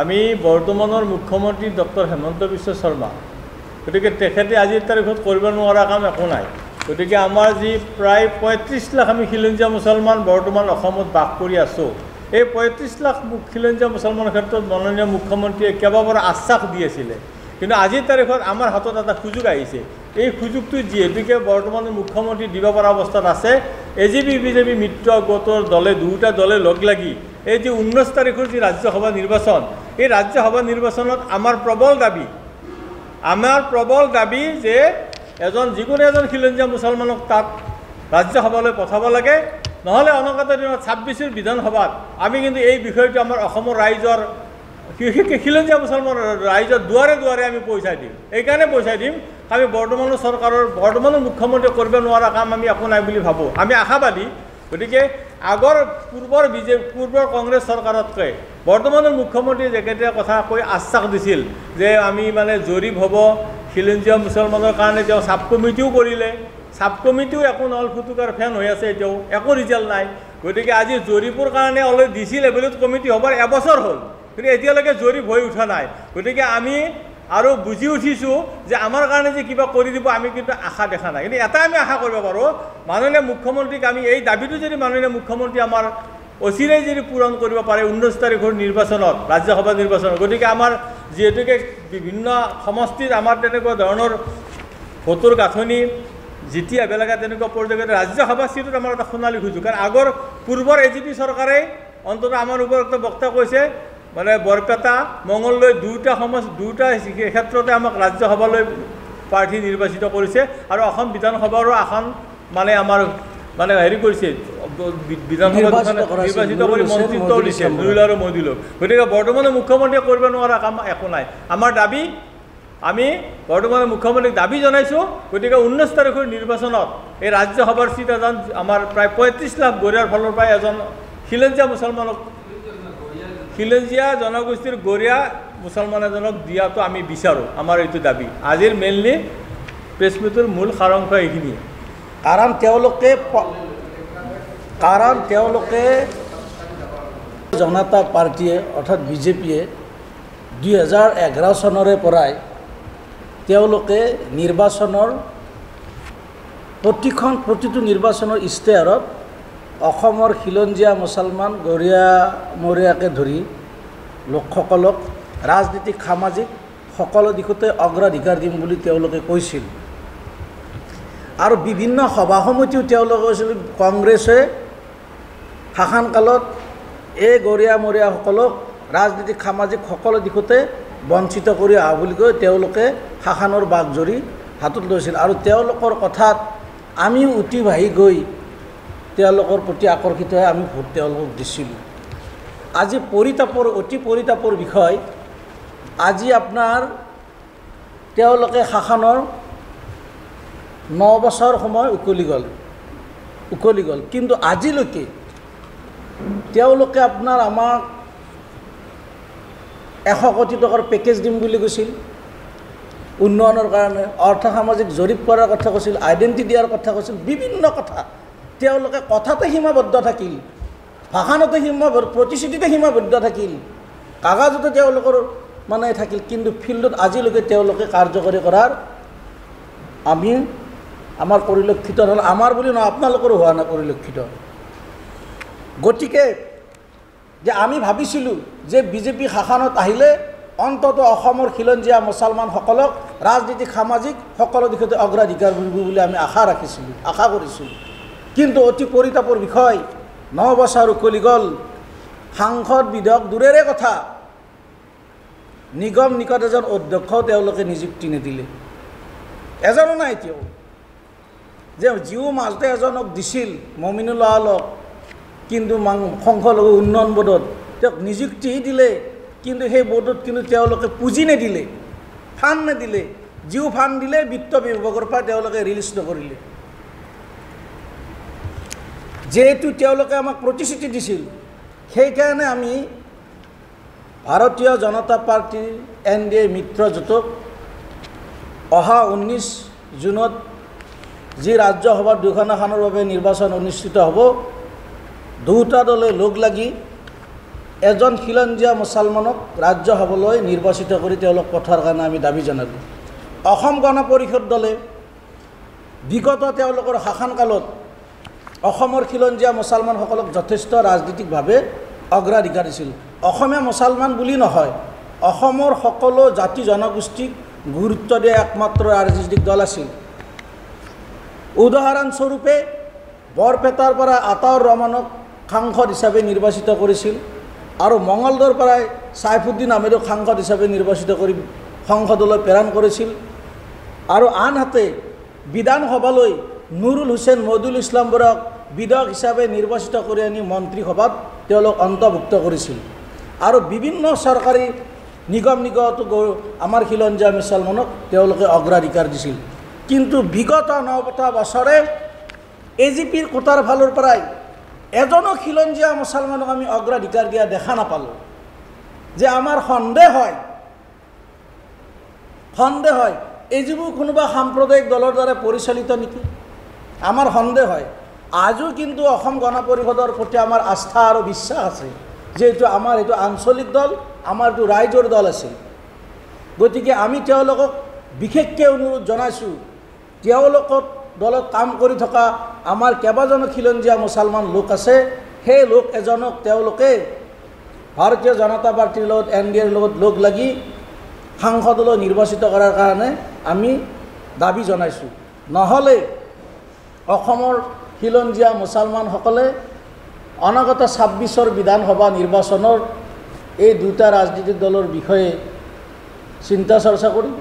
আমি বৰ্তমানৰ মুখ্যমন্ত্ৰী ডক্টৰ হেমন্ত বিশ্ব শৰ্মা গতিকে তেখেতে আজিৰ তাৰিখত কৰিব নোৱাৰা কাম একো নাই গতিকে আমাৰ যি প্ৰায় ৩৫ লাখ আমি খিলঞ্জীয়া মুছলমান বৰ্তমান অসমত বাস কৰি আছোঁ এই ৩৫ লাখ খিলঞ্জীয়া মুছলমানৰ ক্ষেত্ৰত মাননীয় মুখ্যমন্ত্ৰীয়ে কেইবাবাৰ আশ্বাস দি আছিলে কিন্তু আজিৰ তাৰিখত আমাৰ হাতত এটা সুযোগ আহিছে এই সুযোগটো যিহেতুকে বৰ্তমানৰ মুখ্যমন্ত্ৰী দিব পৰা অৱস্থাত আছে এজিপি বিজেপি মিত্ৰ গোটৰ দলে দুটা দলে লগ লাগি এই যে 19 তাৰিখৰ যি ৰাজ্যসভা নিৰ্বাচন এই ৰাজ্যসভা নিৰ্বাচনত আমাৰ প্ৰবল দাবী যে যিকোনো এজন খিলঞ্জীয়া মুছলমানক তাত ৰাজ্যসভালৈ পঠাব লাগে নহ'লে অনাগত দিনত 26ৰ বিধানসভাত আমি কিন্তু এই বিষয়টো আমাৰ অসমৰ ৰাইজৰ খিলঞ্জীয়া মুছলমান ৰাইজৰ দুৱাৰে দুৱাৰে আমি পইচাই দিম এইকাৰণে পইচাই দিম আমি বৰ্তমানৰ মুখ্যমন্ত্ৰীয়ে কৰিব নোৱাৰা কাম আমি একো নাই বুলি ভাবোঁ আমি আশাবাদী গতিকে পূৰ্বৰ কংগ্ৰেছ চৰকাৰতকৈ বৰ্তমানৰ মুখ্যমন্ত্ৰীয়ে যেকেইটা কথা কৈ আশ্বাস দিছিল যে আমি মানে জৰীপ হ'ব খিলঞ্জীয়া মুছলমানৰ কাৰণে তেওঁ চাব কমিটিও কৰিলে চাব কমিটিও একো নহ'ল ফুটুকাৰ ফেন হৈ আছে এতিয়াও একো ৰিজাল্ট নাই গতিকে আজি জৰীপৰ কাৰণে অলৰেডি ডিচি লেভেলত কমিটি হ'বৰ এবছৰ হ'ল কিন্তু এতিয়ালৈকে জৰীপ হৈ উঠা নাই গতিকে আমি আৰু বুজি উঠিছোঁ যে আমাৰ কাৰণে যে কিবা কৰি দিব আমি কিন্তু আশা দেখা নাই কিন্তু এটা আমি আশা কৰিব পাৰোঁ মাননীয় মুখ্যমন্ত্ৰীক আমি এই দাবীটো যদি মাননীয় মুখ্যমন্ত্ৰী আমাৰ অচিৰেই যদি পূৰণ কৰিব পাৰে 19 তাৰিখৰ নিৰ্বাচনত ৰাজ্যসভা নিৰ্বাচনত গতিকে আমাৰ যিহেতুকে বিভিন্ন সমষ্টিত আমাৰ তেনেকুৱা ধৰণৰ ভোটৰ গাঁথনি যেতিয়া বেলেগে তেনেকুৱা পৰ্যায়ত ৰাজ্যসভা চিটত আমাৰ এটা সোণালী সুযোগ কাৰণ আগৰ পূৰ্বৰ এজিপি চৰকাৰে অন্ততঃ আমাৰ ওপৰত এটা বক্তা কৈছে মানে বৰপেটা মঙলদৈ দুটা ক্ষেত্ৰতে আমাক ৰাজ্যসভালৈ প্ৰাৰ্থী নিৰ্বাচিত কৰিছে আৰু অসম বিধানসভাৰো আসন মানে আমাৰ মানে হেৰি কৰিছে বিধানসভা নিৰ্বাচিত কৰি মন্ত্ৰীত্ব দিছে দুইল আৰু মদিলক গতিকে বৰ্তমানৰ মুখ্যমন্ত্ৰীয়ে কৰিব নোৱাৰা কাম একো নাই আমাৰ দাবী আমি বৰ্তমানৰ মুখ্যমন্ত্ৰীক দাবী জনাইছোঁ গতিকে 19 তাৰিখৰ নিৰ্বাচনত এই ৰাজ্যসভাৰ চিট এজন আমাৰ প্ৰায় 35 লাখ গৰিয়াৰ ফালৰ পৰা এজন খিলঞ্জীয়া জনগোষ্ঠীৰ গৰিয়া মুছলমান এজনক দিয়াটো আমি বিচাৰোঁ আমাৰ এইটো দাবী আজিৰ মেইনলি প্ৰেছ মিটৰ মূল সাৰাংশ এইখিনিয়ে কাৰণ তেওঁলোকে জনতা পাৰ্টীয়ে অৰ্থাৎ বিজেপিয়ে 2011 চনৰে পৰাই তেওঁলোকে নিৰ্বাচনৰ প্ৰতিটো নিৰ্বাচনৰ ইস্তেহাৰত অসমৰ খিলঞ্জীয়া মুছলমান গৰিয়ামৰীয়াকে ধৰি লোকসকলক ৰাজনীতিক সামাজিক সকলো দিশতে অগ্ৰাধিকাৰ দিম বুলি তেওঁলোকে কৈছিল আৰু বিভিন্ন সভা সমিতিও তেওঁলোকে কৈছিল কংগ্ৰেছে শাসনকালত এই গৰিয়ামৰীয়াসকলক ৰাজনীতিক সামাজিক সকলো দিশতে বঞ্চিত কৰি অহা বুলি কৈ তেওঁলোকে শাসনৰ বাঘজৰী হাতত লৈছিল আৰু তেওঁলোকৰ কথাত আমিও উঠি ভাহি গৈ তেওঁলোকৰ প্ৰতি আকৰ্ষিত হৈ আমি ভোট তেওঁলোকক দিছিলোঁ আজি অতি পৰিতাপৰ বিষয় আজি আপোনাৰ তেওঁলোকে শাসনৰ 9 বছৰ সময় উকলি গ'ল কিন্তু আজিলৈকে তেওঁলোকে আপোনাৰ আমাক 100 কোটি টকাৰ পেকেজ দিম বুলি কৈছিল উন্নয়নৰ কাৰণে অৰ্থ সামাজিক জৰীপ কৰাৰ কথা কৈছিল আইডেণ্টি দিয়াৰ কথা কৈছিল বিভিন্ন কথা তেওঁলোকে কথাতে সীমাবদ্ধ থাকিল ভাষণতে প্ৰতিশ্ৰুতিতে সীমাবদ্ধ থাকিল কাগজতে তেওঁলোকৰ মানে থাকিল কিন্তু ফিল্ডত আজিলৈকে তেওঁলোকে কাৰ্যকৰী কৰাৰ আমাৰ পৰিলক্ষিত হ'ল আমাৰ বুলি নহয় আপোনালোকৰো হোৱা নাই পৰিলক্ষিত গতিকে যে আমি ভাবিছিলোঁ যে বিজেপি শাসনত আহিলে অন্তত অসমৰ খিলঞ্জীয়া মুছলমানসকলক ৰাজনীতিক সামাজিক সকলো দিশতে অগ্ৰাধিকাৰ কৰিব বুলি আমি আশা কৰিছিলোঁ কিন্তু অতি পৰিতাপৰ বিষয় 9 বছৰ উকলি গ'ল সাংসদ বিধায়ক দূৰেৰে কথা নিগম নিকট এজন অধ্যক্ষও তেওঁলোকে নিযুক্তি নিদিলে এজনো নাই এতিয়াও যে জিও মাজতে এজনক দিছিল মমিনুল আলক কিন্তু সংখ্যালঘু উন্নয়ন বোৰ্ডত তেওঁক নিযুক্তি দিলে কিন্তু সেই বোৰ্ডত কিন্তু তেওঁলোকে পুঁজি নিদিলে ফাণ্ড নিদিলে জিও ফাণ্ড দিলে বিত্ত বিভাগৰ পৰা তেওঁলোকে ৰিলিজ নকৰিলে যেহেতু তেওঁলোকে আমাক প্ৰতিশ্ৰুতি দিছিল সেইকাৰণে আমি ভাৰতীয় জনতা পাৰ্টীৰ NDA মিত্ৰজোঁটক অহা 19 জুনত যি ৰাজ্যসভাৰ দুখন আসনৰ বাবে নিৰ্বাচন অনুষ্ঠিত হ'ব দুটা দলে লগ লাগি এজন খিলঞ্জীয়া মুছলমানক ৰাজ্যসভালৈ নিৰ্বাচিত কৰি তেওঁলোক পঠোৱাৰ কাৰণে আমি দাবী জনালোঁ। অসম গণ পৰিষদ দলে বিগত তেওঁলোকৰ শাসনকালত অসমৰ খিলঞ্জীয়া মুছলমানসকলক যথেষ্ট ৰাজনৈতিকভাৱে অগ্ৰাধিকাৰ দিছিল। অসমীয়া মুছলমান বুলি নহয়, অসমৰ সকলো জাতি জনগোষ্ঠীক গুৰুত্ব দিয়া একমাত্ৰ ৰাজনৈতিক দল আছিল। উদাহৰণস্বৰূপে বৰপেটাৰ পৰা আতাউৰ ৰহমানক সাংসদ হিচাপে নিৰ্বাচিত কৰিছিল আৰু মঙলদৈৰ পৰাই ছাইফুদ্দিন আহমেদক সাংসদ হিচাপে নিৰ্বাচিত কৰি সংসদলৈ প্ৰেৰণ কৰিছিল আৰু আনহাতে বিধানসভালৈ নুৰুল হুছেইন মহিদুল ইছলাম বৰাক বিধায়ক হিচাপে নিৰ্বাচিত কৰি আনি মন্ত্ৰীসভাত তেওঁলোক অন্তৰ্ভুক্ত কৰিছিল আৰু বিভিন্ন চৰকাৰী নিগম নিগমতো আমাৰ খিলঞ্জীয়া মুছলমানক তেওঁলোকে অগ্ৰাধিকাৰ দিছিল। কিন্তু বিগত ৯টা বছৰে এজিপিৰ কোটাৰ ফালৰ পৰাই এজনো খিলঞ্জীয়া মুছলমানক আমি অগ্ৰাধিকাৰ দিয়া দেখা নাপালোঁ। যে আমাৰ সন্দেহ হয় এজিপি কোনোবা সাম্প্ৰদায়িক দলৰ দ্বাৰা পৰিচালিত নেকি, আমাৰ সন্দেহ হয়। আজিও কিন্তু অসম গণ পৰিষদৰ প্ৰতি আমাৰ আস্থা আৰু বিশ্বাস আছে যে এইটো আমাৰ এইটো আঞ্চলিক দল, আমাৰ এইটো ৰাইজৰ দল আছিল। গতিকে আমি তেওঁলোকক বিশেষকৈ অনুৰোধ জনাইছোঁ, তেওঁলোকৰ দলত কাম কৰি থকা আমাৰ কেইবাজনো খিলঞ্জীয়া মুছলমান লোক আছে, সেই লোক এজনক তেওঁলোকে ভাৰতীয় জনতা পাৰ্টীৰ লগত NDAৰ লগত লগ লাগি সাংসদলৈ নিৰ্বাচিত কৰাৰ কাৰণে আমি দাবী জনাইছোঁ। নহ'লে অসমৰ খিলঞ্জীয়া মুছলমানসকলে অনাগত 26ৰ বিধানসভা নিৰ্বাচনৰ এই দুটা ৰাজনৈতিক দলৰ বিষয়ে চিন্তা চৰ্চা কৰিব।